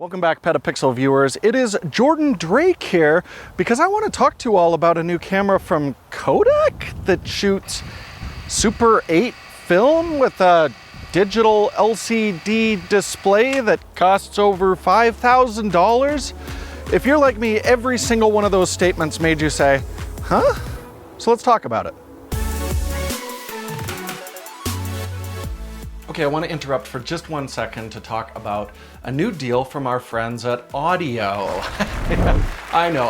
Welcome back, PetaPixel viewers. It is Jordan Drake here because I want to talk to you all about a new camera from Kodak that shoots Super 8 film with a digital LCD display that costs over $5,000. If you're like me, every single one of those statements made you say, huh? So let's talk about it. Okay, I want to interrupt for just 1 second to talk about a new deal from our friends at Audio. I know.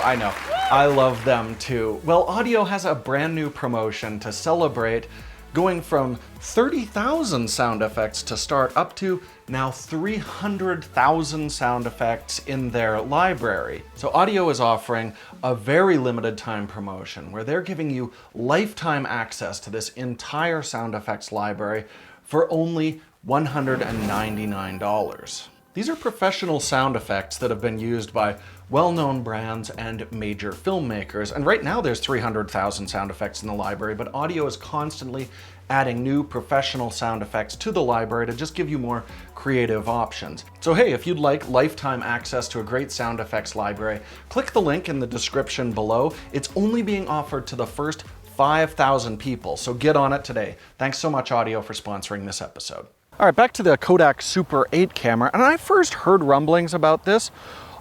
I love them too. Well, Audio has a brand new promotion to celebrate going from 30,000 sound effects to start up to now 300,000 sound effects in their library. So Audio is offering a very limited time promotion where they're giving you lifetime access to this entire sound effects library for only $199. These are professional sound effects that have been used by well-known brands and major filmmakers. And right now there's 300,000 sound effects in the library, but Audio is constantly adding new professional sound effects to the library to just give you more creative options. So hey, if you'd like lifetime access to a great sound effects library, click the link in the description below. It's only being offered to the first 5,000 people, so get on it today. Thanks so much, Audio, for sponsoring this episode. All right, back to the Kodak Super 8 camera, and I first heard rumblings about this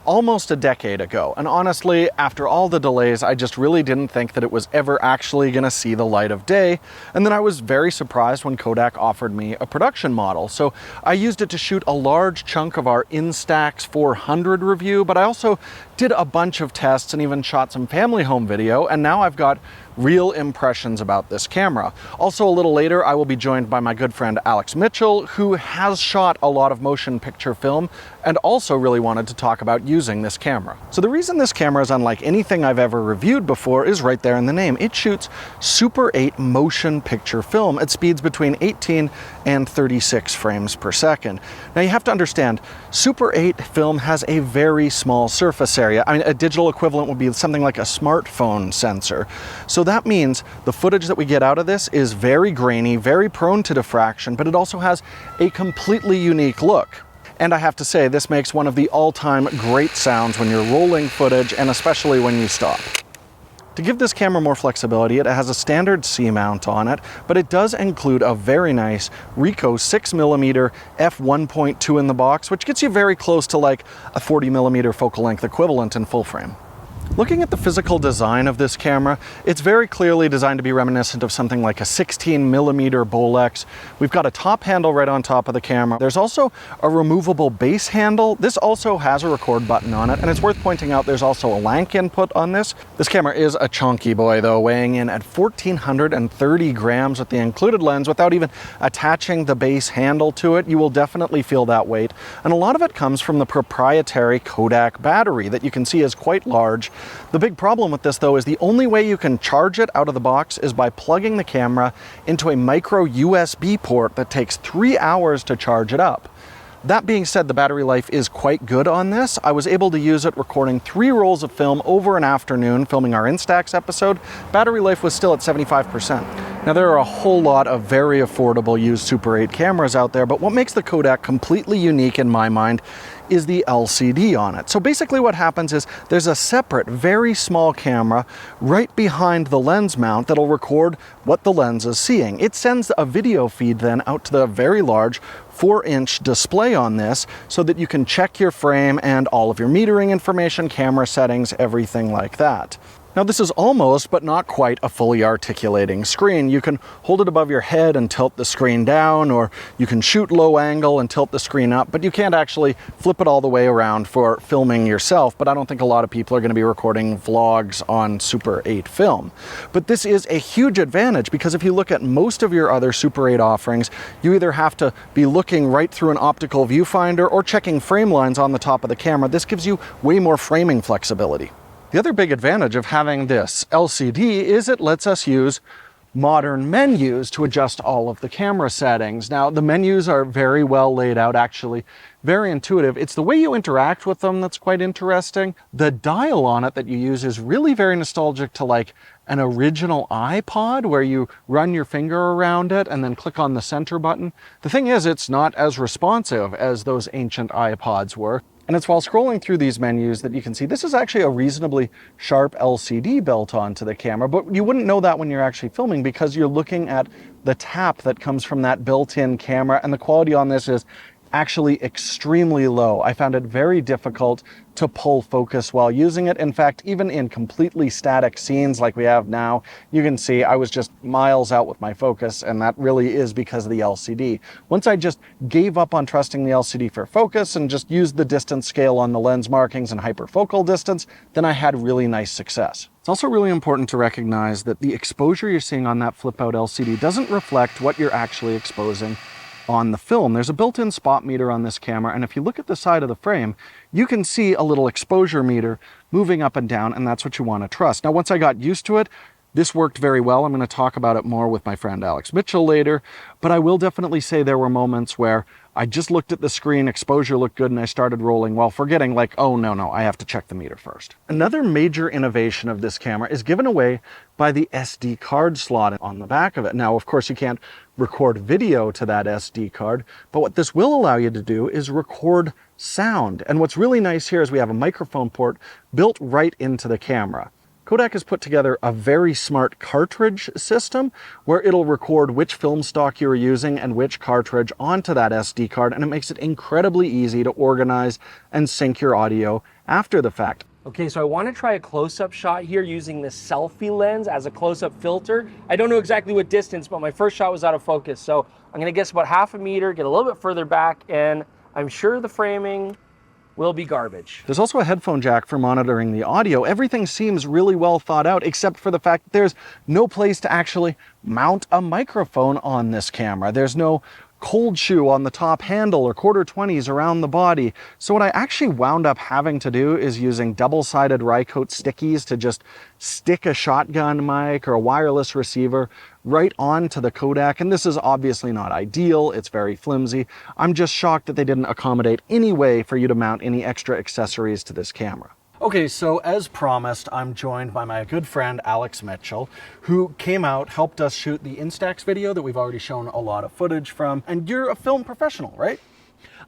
almost a decade ago. And honestly, after all the delays, I just really didn't think that it was ever actually gonna see the light of day. And then I was very surprised when Kodak offered me a production model. So I used it to shoot a large chunk of our Instax 400 review, but I also did a bunch of tests and even shot some family home video, and now I've got real impressions about this camera. Also, a little later, I will be joined by my good friend Alex Mitchell, who has shot a lot of motion picture film and also really wanted to talk about using this camera. So the reason this camera is unlike anything I've ever reviewed before is right there in the name. It shoots Super 8 motion picture film at speeds between 18 and 36 frames per second. Now you have to understand, Super 8 film has a very small surface area. I mean, a digital equivalent would be something like a smartphone sensor. So that means the footage that we get out of this is very grainy, very prone to diffraction, but it also has a completely unique look. And I have to say, this makes one of the all-time great sounds when you're rolling footage, and especially when you stop. To give this camera more flexibility, it has a standard C-mount on it, but it does include a very nice Ricoh 6mm f1.2 in the box, which gets you very close to like a 40mm focal length equivalent in full frame. Looking at the physical design of this camera, it's very clearly designed to be reminiscent of something like a 16mm Bolex. We've got a top handle right on top of the camera. There's also a removable base handle. This also has a record button on it, and it's worth pointing out there's also a lank input on this. This camera is a chunky boy though, weighing in at 1,430 grams with the included lens without even attaching the base handle to it. You will definitely feel that weight. And a lot of it comes from the proprietary Kodak battery that you can see is quite large. The big problem with this though is the only way you can charge it out of the box is by plugging the camera into a micro USB port that takes 3 hours to charge it up. That being said, the battery life is quite good on this. I was able to use it recording 3 rolls of film over an afternoon, filming our Instax episode. Battery life was still at 75%. Now there are a whole lot of very affordable used Super 8 cameras out there, but what makes the Kodak completely unique in my mind is the LCD on it. So basically what happens is there's a separate, very small camera right behind the lens mount that'll record what the lens is seeing. It sends a video feed then out to the very large 4-inch display on this so that you can check your frame and all of your metering information, camera settings, everything like that. Now this is almost, but not quite, a fully articulating screen. You can hold it above your head and tilt the screen down, or you can shoot low angle and tilt the screen up, but you can't actually flip it all the way around for filming yourself. But I don't think a lot of people are going to be recording vlogs on Super 8 film. But this is a huge advantage because if you look at most of your other Super 8 offerings, you either have to be looking right through an optical viewfinder or checking frame lines on the top of the camera. This gives you way more framing flexibility. The other big advantage of having this LCD is it lets us use modern menus to adjust all of the camera settings. Now, the menus are very well laid out, actually, very intuitive. It's the way you interact with them that's quite interesting. The dial on it that you use is really very nostalgic to like an original iPod where you run your finger around it and then click on the center button. The thing is, it's not as responsive as those ancient iPods were. And it's while scrolling through these menus that you can see this is actually a reasonably sharp LCD built onto the camera, but you wouldn't know that when you're actually filming because you're looking at the tap that comes from that built-in camera, and the quality on this is actually extremely low. I found it very difficult to pull focus while using it. In fact, even in completely static scenes like we have now, you can see I was just miles out with my focus, and that really is because of the LCD. Once I just gave up on trusting the LCD for focus and just used the distance scale on the lens markings and hyperfocal distance, then I had really nice success. It's also really important to recognize that the exposure you're seeing on that flip-out LCD doesn't reflect what you're actually exposing on the film. There's a built-in spot meter on this camera, and if you look at the side of the frame, you can see a little exposure meter moving up and down, and that's what you want to trust. Now, once I got used to it, this worked very well. I'm going to talk about it more with my friend Alex Mitchell later, but I will definitely say there were moments where I just looked at the screen, exposure looked good, and I started rolling while forgetting like, oh no, I have to check the meter first. Another major innovation of this camera is given away by the SD card slot on the back of it. Now, of course, you can't record video to that SD card, but what this will allow you to do is record sound. And what's really nice here is we have a microphone port built right into the camera. Kodak has put together a very smart cartridge system where it'll record which film stock you're using and which cartridge onto that SD card, and it makes it incredibly easy to organize and sync your audio after the fact. Okay, so I want to try a close-up shot here using the selfie lens as a close-up filter. I don't know exactly what distance, but my first shot was out of focus, so I'm going to guess about half a meter, get a little bit further back, and I'm sure the framing will be garbage. There's also a headphone jack for monitoring the audio. Everything seems really well thought out, except for the fact that there's no place to actually mount a microphone on this camera. There's no cold shoe on the top handle or quarter 20s around the body. So what I actually wound up having to do is using double-sided Rycote stickies to just stick a shotgun mic or a wireless receiver right onto the Kodak. And this is obviously not ideal. It's very flimsy. I'm just shocked that they didn't accommodate any way for you to mount any extra accessories to this camera. Okay, so as promised, I'm joined by my good friend Alex Mitchell, who came out, helped us shoot the Instax video that we've already shown a lot of footage from. And you're a film professional, right?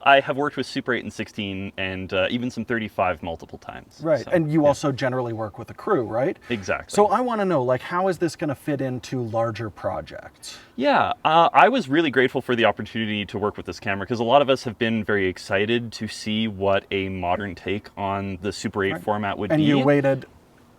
I have worked with Super 8 and 16 and even some 35 multiple times. Right, so, and you also generally work with a crew, right? Exactly. So I want to know, like, how is this going to fit into larger projects? Yeah, I was really grateful for the opportunity to work with this camera because a lot of us have been very excited to see what a modern take on the Super 8 format would be. And you waited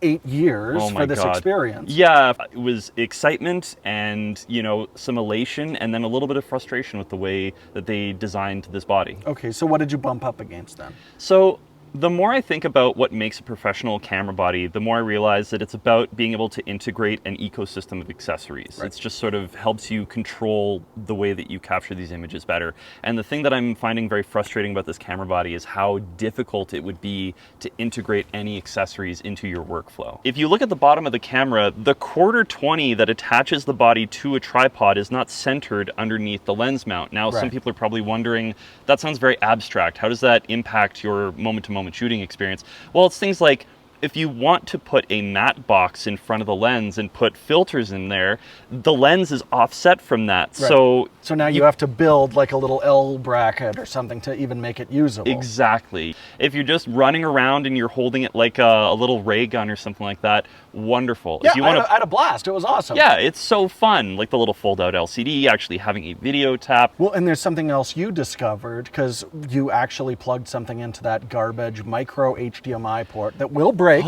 8 years for this experience. Yeah, it was excitement and, you know, some elation and then a little bit of frustration with the way that they designed this body. Okay, so what did you bump up against then? So the more I think about what makes a professional camera body, the more I realize that it's about being able to integrate an ecosystem of accessories. Right. It's just sort of helps you control the way that you capture these images better. And the thing that I'm finding very frustrating about this camera body is how difficult it would be to integrate any accessories into your workflow. If you look at the bottom of the camera, the quarter 20 that attaches the body to a tripod is not centered underneath the lens mount. Now, some people are probably wondering, that sounds very abstract. How does that impact your moment-to-moment shooting experience? Well, it's things like if you want to put a matte box in front of the lens and put filters in there, the lens is offset from that. Right. So now you have to build like a little L bracket or something to even make it usable. Exactly. If you're just running around and you're holding it like a little ray gun or something like that, wonderful. Yeah, if you want I had a blast. It was awesome. Yeah, it's so fun. Like the little fold-out LCD, actually having a video tap. Well, and there's something else you discovered because you actually plugged something into that garbage micro HDMI port that will break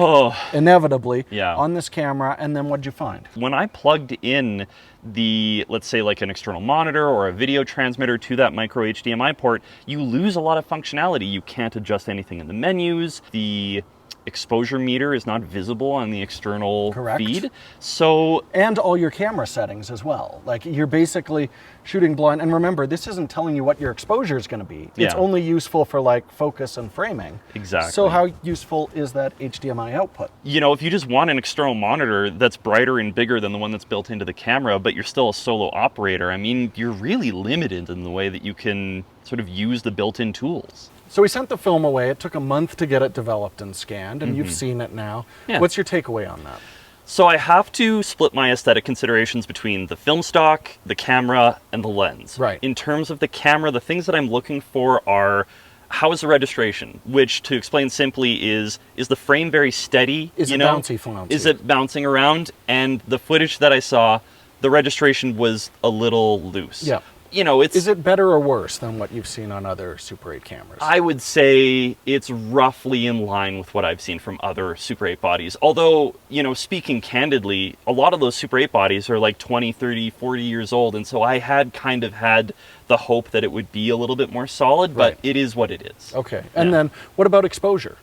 inevitably on this camera. And then what'd you find? When I plugged in the, let's say like an external monitor or a video transmitter to that micro HDMI port, you lose a lot of functionality. You can't adjust anything in the menus. The exposure meter is not visible on the external feed. So, and all your camera settings as well. Like you're basically shooting blind. And remember, this isn't telling you what your exposure is going to be. It's only useful for like focus and framing. Exactly. So how useful is that HDMI output? You know, if you just want an external monitor that's brighter and bigger than the one that's built into the camera, but you're still a solo operator, I mean, you're really limited in the way that you can sort of use the built-in tools. So we sent the film away. It took a month to get it developed and scanned, and you've seen it now. Yeah. What's your takeaway on that? So I have to split my aesthetic considerations between the film stock, the camera, and the lens. Right. In terms of the camera, the things that I'm looking for are how is the registration? Which, to explain simply, is the frame very steady? Is it bouncy flouncy? Is it bouncing around? And the footage that I saw, the registration was a little loose. Yeah. Is it better or worse than what you've seen on other Super 8 cameras? I would say it's roughly in line with what I've seen from other Super 8 bodies. Although, speaking candidly, a lot of those Super 8 bodies are like 20, 30, 40 years old. And so I had kind of had the hope that it would be a little bit more solid, but Right. it is what it is. Okay. And then what about exposure?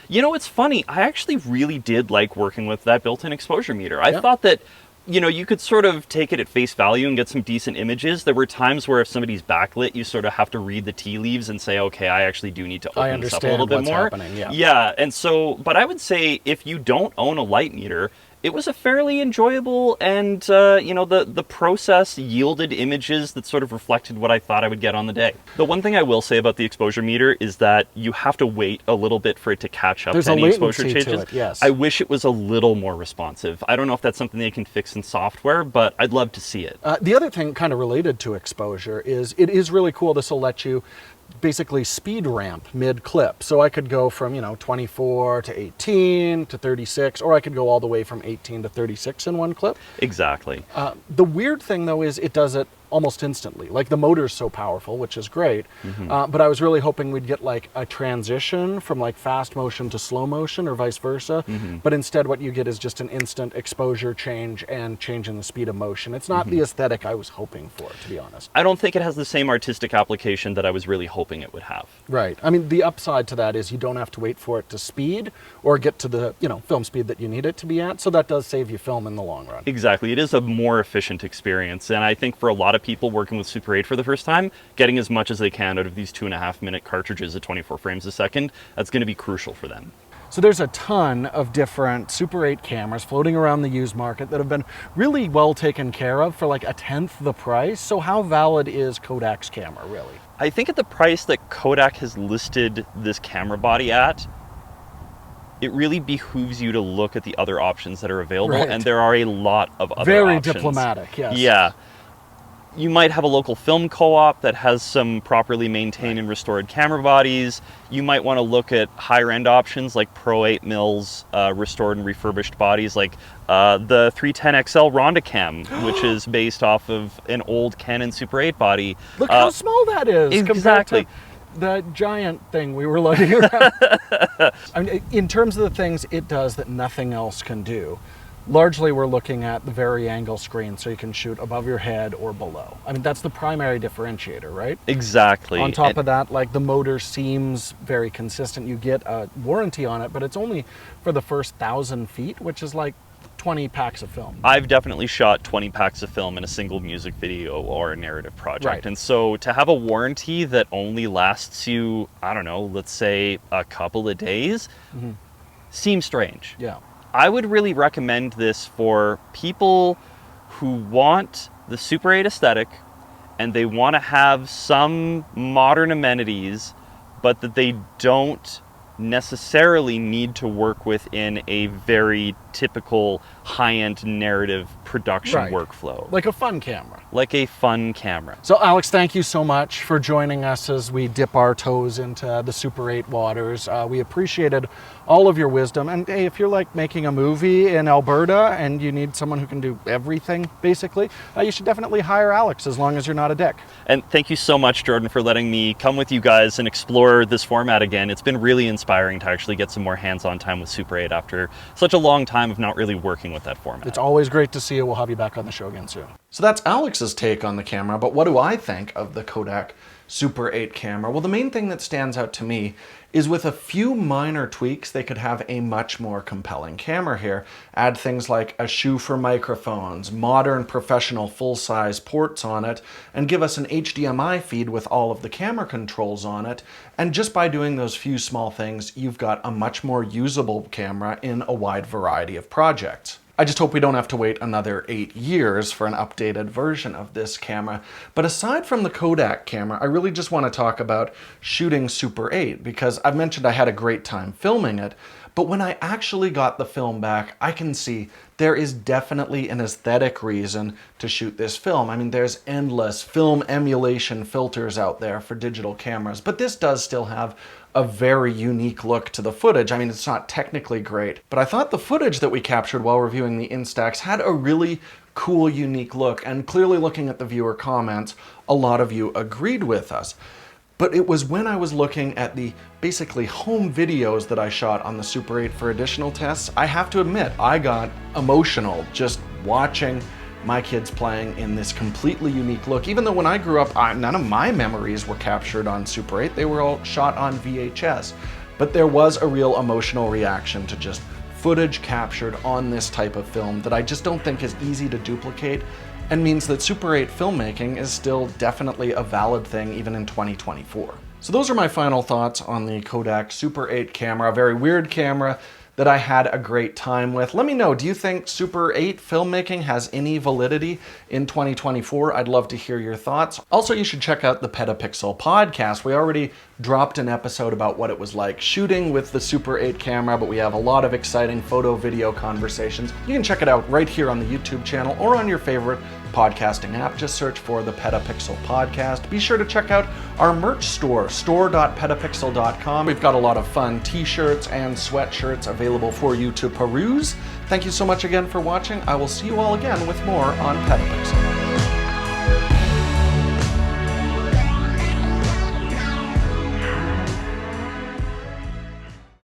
It's funny. I actually really did like working with that built-in exposure meter. I Yeah. thought that you could sort of take it at face value and get some decent images. There were times where if somebody's backlit, you sort of have to read the tea leaves and say, okay, I actually do need to open this up a little bit what's more. happening, yeah. Yeah, and so, but I would say if you don't own a light meter, it was a fairly enjoyable and, the process yielded images that sort of reflected what I thought I would get on the day. The one thing I will say about the exposure meter is that you have to wait a little bit for it to catch up There's to a any exposure latency changes. to it, yes. I wish it was a little more responsive. I don't know if that's something they can fix in software, but I'd love to see it. The other thing kind of related to exposure is it is really cool. This will let you basically speed ramp mid-clip. So I could go from, 24 to 18 to 36, or I could go all the way from 18 to 36 in one clip. Exactly. The weird thing, though, is it does it almost instantly. Like, the motor's so powerful, which is great, but I was really hoping we'd get, like, a transition from, like, fast motion to slow motion or vice versa, but instead what you get is just an instant exposure change and change in the speed of motion. It's not the aesthetic I was hoping for, to be honest. I don't think it has the same artistic application that I was really hoping it would have. Right. I mean, the upside to that is you don't have to wait for it to speed or get to the, film speed that you need it to be at, so that does save you film in the long run. Exactly. It is a more efficient experience, and I think for a lot of people working with Super 8 for the first time, getting as much as they can out of these 2.5-minute cartridges at 24 frames a second, that's going to be crucial for them. So there's a ton of different Super 8 cameras floating around the used market that have been really well taken care of for like a tenth the price. So how valid is Kodak's camera, really? I think at the price that Kodak has listed this camera body at, it really behooves you to look at the other options that are available, Right. and there are a lot of other Very options. diplomatic, yes. Yeah. You might have a local film co-op that has some properly maintained and restored camera bodies. You might want to look at higher end options like Pro 8 mils restored and refurbished bodies, like the 310XL Rondacam, which is based off of an old Canon Super 8 body. Look how small that is Exactly. compared to the giant thing we were looking around. I mean, in terms of the things it does that nothing else can do, largely we're looking at the vari-angle screen, so you can shoot above your head or below. I mean, that's the primary differentiator, right? Exactly. On top of that, like, the motor seems very consistent. You get a warranty on it, but it's only for the first 1,000 feet, which is like 20 packs of film. I've definitely shot 20 packs of film in a single music video or a narrative project. Right. And so to have a warranty that only lasts you, I don't know, let's say a couple of days, seems strange. Yeah. I would really recommend this for people who want the Super 8 aesthetic and they want to have some modern amenities, but that they don't necessarily need to work within a very typical high-end narrative production Right. workflow. Like a fun camera. Like a fun camera. So Alex, thank you so much for joining us as we dip our toes into the Super 8 waters. We appreciated all of your wisdom. And hey, if you're like making a movie in Alberta and you need someone who can do everything, basically, you should definitely hire Alex, as long as you're not a dick. And thank you so much, Jordan, for letting me come with you guys and explore this format again. It's been really inspiring to actually get some more hands-on time with Super 8 after such a long time of not really working with that format. It's always great to see you. We'll have you back on the show again soon. So that's Alex's take on the camera, but what do I think of the Kodak Super 8 camera? Well, the main thing that stands out to me is with a few minor tweaks, they could have a much more compelling camera here. Add things like a shoe for microphones, modern professional full-size ports on it, and give us an HDMI feed with all of the camera controls on it. And just by doing those few small things, you've got a much more usable camera in a wide variety of projects. I just hope we don't have to wait another 8 years for an updated version of this camera. But aside from the Kodak camera, I really just want to talk about shooting Super 8, because I've mentioned I had a great time filming it, but when I actually got the film back, I can see there is definitely an aesthetic reason to shoot this film. I mean, there's endless film emulation filters out there for digital cameras, but this does still have a very unique look to the footage. I mean, it's not technically great, but I thought the footage that we captured while reviewing the Instax had a really cool, unique look, and clearly looking at the viewer comments, a lot of you agreed with us. But it was when I was looking at the basically home videos that I shot on the Super 8 for additional tests, I have to admit, I got emotional just watching my kids playing in this completely unique look. Even though when I grew up, none of my memories were captured on Super 8, they were all shot on VHS. But there was a real emotional reaction to just footage captured on this type of film that I just don't think is easy to duplicate, and means that Super 8 filmmaking is still definitely a valid thing even in 2024. So those are my final thoughts on the Kodak Super 8 camera, a very weird camera that I had a great time with. Let me know, do you think Super 8 filmmaking has any validity in 2024? I'd love to hear your thoughts. Also, you should check out the PetaPixel podcast. We already dropped an episode about what it was like shooting with the Super 8 camera, but we have a lot of exciting photo video conversations. You can check it out right here on the YouTube channel or on your favorite podcasting app. Just search for the PetaPixel podcast. Be sure to check out our merch store, store.petapixel.com. We've got a lot of fun t-shirts and sweatshirts available for you to peruse. Thank you so much again for watching. I will see you all again with more on PetaPixel.